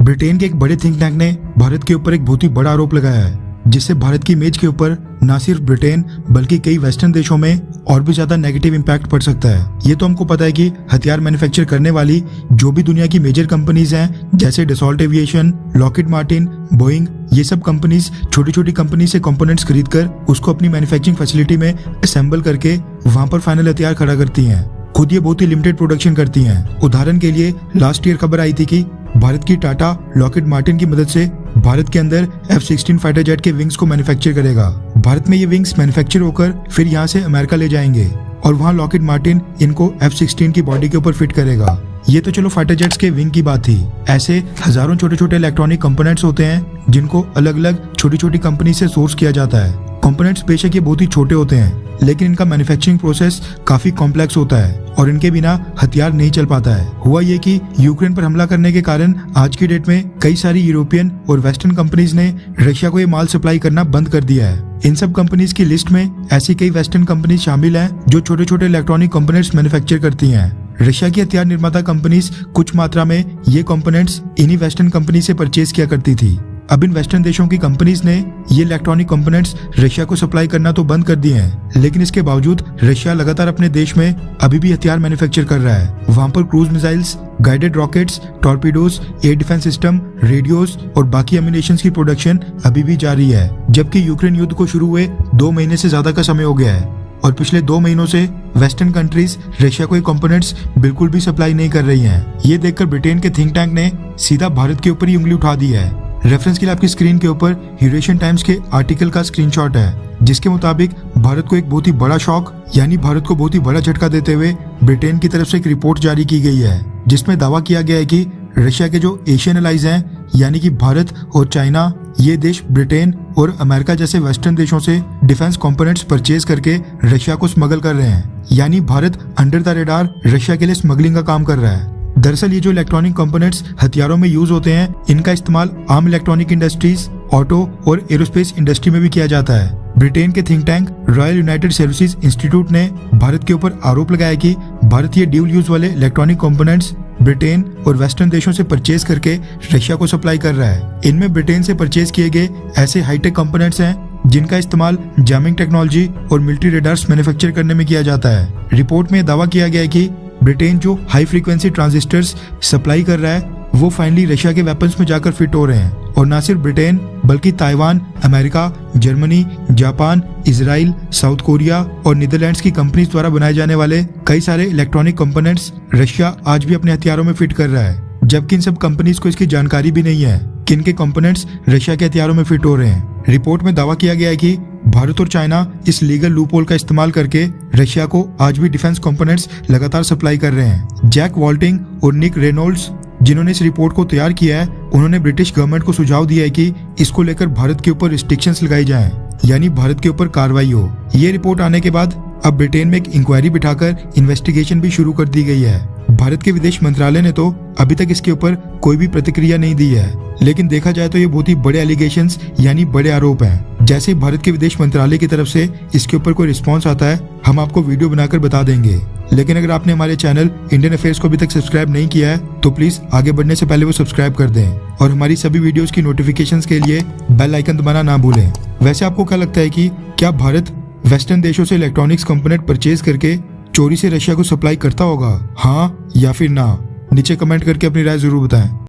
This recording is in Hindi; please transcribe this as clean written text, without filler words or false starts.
ब्रिटेन के एक बड़े थिंक टैंक ने भारत के ऊपर एक बहुत ही बड़ा आरोप लगाया है, जिससे भारत की इमेज के ऊपर न सिर्फ ब्रिटेन बल्कि कई वेस्टर्न देशों में और भी ज्यादा नेगेटिव इम्पैक्ट पड़ सकता है। ये तो हमको पता है कि हथियार मैन्युफैक्चर करने वाली जो भी दुनिया की मेजर कंपनीज हैं, जैसे Dassault aviation, Lockheed Martin, Boeing, ये सब कंपनीज छोटी छोटी कंपनी से कंपोनेंट्स खरीदकर उसको अपनी मैन्युफैक्चरिंग फैसिलिटी में असेंबल करके वहां पर फाइनल हथियार खड़ा करती हैं। खुद ये बहुत ही लिमिटेड प्रोडक्शन करती हैं। उदाहरण के लिए लास्ट ईयर खबर आई थी कि भारत की टाटा लॉकहीड मार्टिन की मदद से भारत के अंदर F-16 फाइटर जेट के विंग्स को मैन्युफैक्चर करेगा। भारत में ये विंग्स मैन्युफैक्चर होकर फिर यहाँ से अमेरिका ले जाएंगे और वहाँ लॉकहीड मार्टिन इनको F-16 की बॉडी के ऊपर फिट करेगा। ये तो चलो फाइटर जेट्स के विंग की बात थी। ऐसे हजारों छोटे छोटे इलेक्ट्रॉनिक कंपोनेंट्स होते हैं जिनको अलग अलग छोटी छोटी कंपनी से सोर्स किया जाता है। कंपोनेंट्स बेशक ये बहुत ही छोटे होते हैं, लेकिन इनका मैन्युफैक्चरिंग प्रोसेस काफी कॉम्प्लेक्स होता है और इनके बिना हथियार नहीं चल पाता है। हुआ ये कि यूक्रेन पर हमला करने के कारण आज की डेट में कई सारी यूरोपियन और वेस्टर्न कंपनीज ने रशिया को ये माल सप्लाई करना बंद कर दिया है। इन सब कंपनीज की लिस्ट में ऐसी कई वेस्टर्न कंपनीज शामिल हैं जो छोटे छोटे इलेक्ट्रॉनिक कंपोनेंट्स मैन्युफैक्चर करती हैं। रशिया की हथियार निर्माता कंपनीज कुछ मात्रा में ये कंपोनेंट्स इन्हीं वेस्टर्न कंपनी से परचेज किया करती थी। अब इन वेस्टर्न देशों की कंपनीज ने ये इलेक्ट्रॉनिक कंपोनेंट्स रशिया को सप्लाई करना तो बंद कर दिए हैं, लेकिन इसके बावजूद रशिया लगातार अपने देश में अभी भी हथियार मैन्युफैक्चर कर रहा है। वहां पर cruise missiles, guided rockets, torpedoes, air defence system, radios और बाकी एम्यूनेशंस की प्रोडक्शन अभी भी जारी है। जबकि यूक्रेन युद्ध को शुरू हुए 2 महीने से ज्यादा का समय हो गया है और पिछले 2 महीनों से वेस्टर्न कंट्रीज रशिया को ये कंपोनेंट्स बिल्कुल भी सप्लाई नहीं कर रही हैं। ये देखकर ब्रिटेन के थिंक टैंक ने सीधा भारत के ऊपर ही उंगली उठा दी है। रेफरेंस के लिए आपकी स्क्रीन के ऊपर यूरेशियन टाइम्स के आर्टिकल का स्क्रीनशॉट है, जिसके मुताबिक भारत को एक बहुत ही बड़ा शॉक यानी भारत को बहुत ही बड़ा झटका देते हुए ब्रिटेन की तरफ से एक रिपोर्ट जारी की गई है, जिसमें दावा किया गया है कि रशिया के जो एशियन एलाइज हैं यानी कि भारत और चाइना, ये देश ब्रिटेन और अमेरिका जैसे वेस्टर्न देशों से डिफेंस कंपोनेंट्स परचेज करके रशिया को स्मगल कर रहे हैं। यानी Bharat under the radar Russia के लिए स्मगलिंग का काम कर रहा है। दरअसल ये जो इलेक्ट्रॉनिक कंपोनेंट्स हथियारों में यूज होते हैं, इनका इस्तेमाल आम इलेक्ट्रॉनिक इंडस्ट्रीज, ऑटो और एरोस्पेस इंडस्ट्री में भी किया जाता है। ब्रिटेन के think tank royal United services institute ने भारत के ऊपर आरोप लगाया कि भारत ये ड्यूल यूज वाले इलेक्ट्रॉनिक कंपोनेंट्स ब्रिटेन और वेस्टर्न देशों से परचेज करके रशिया को सप्लाई कर रहा है। इनमें ब्रिटेन से परचेज किए गए ऐसे हाईटेक कंपोनेंट्स हैं जिनका इस्तेमाल जैमिंग टेक्नोलॉजी और मिलिट्री रेडार्स मैन्युफैक्चर करने में किया जाता है। रिपोर्ट में दावा किया गया है कि ब्रिटेन जो हाई फ्रीक्वेंसी ट्रांजिस्टर्स सप्लाई कर रहा है वो फाइनली रशिया के वेपन्स में जाकर फिट हो रहे हैं। और न सिर्फ ब्रिटेन बल्कि Taiwan, America, Germany, Japan, Israel, south Korea और नीदरलैंड्स की कंपनीज द्वारा बनाए जाने वाले कई सारे इलेक्ट्रॉनिक कंपोनेंट्स रशिया आज भी अपने हथियारों में फिट कर रहा है, जबकि इन सब कंपनीज को इसकी जानकारी भी नहीं है कि इनके कंपोनेंट्स रशिया के हथियारों में फिट हो रहे हैं। रिपोर्ट में दावा किया गया है कि भारत और चाइना इस लीगल लूपहोल का इस्तेमाल करके रशिया को आज भी डिफेंस कंपोनेंट्स लगातार सप्लाई कर रहे हैं। जैक वॉल्टिंग और निक रेनोल्ड्स, जिन्होंने इस रिपोर्ट को तैयार किया है, उन्होंने ब्रिटिश गवर्नमेंट को सुझाव दिया है कि इसको लेकर भारत के ऊपर रिस्ट्रिक्शंस लगाई जाएं, यानी भारत के ऊपर कार्रवाई हो। ये रिपोर्ट आने के बाद अब ब्रिटेन में एक इंक्वायरी बिठाकर इन्वेस्टिगेशन भी शुरू कर दी गई है। भारत के विदेश मंत्रालय ने तो अभी तक इसके ऊपर कोई भी प्रतिक्रिया नहीं दी है, लेकिन देखा जाए तो ये बहुत ही बड़े एलिगेशंस यानी बड़े आरोप हैं। जैसे ही भारत के विदेश मंत्रालय की तरफ से इसके ऊपर कोई रिस्पॉन्स आता है, हम आपको वीडियो बनाकर बता देंगे। लेकिन अगर आपने हमारे चैनल इंडियन अफेयर्स को अभी तक सब्सक्राइब नहीं किया है तो प्लीज आगे बढ़ने से पहले वो सब्सक्राइब कर दें और हमारी सभी वीडियोस की नोटिफिकेशंस के लिए बेल आइकन दबाना ना भूलें। वैसे आपको क्या लगता है कि क्या भारत वेस्टर्न देशों से इलेक्ट्रॉनिक्स कंपोनेंट परचेज करके चोरी से रशिया को सप्लाई करता होगा, हाँ या फिर ना? नीचे कमेंट करके अपनी राय जरूर बताएं।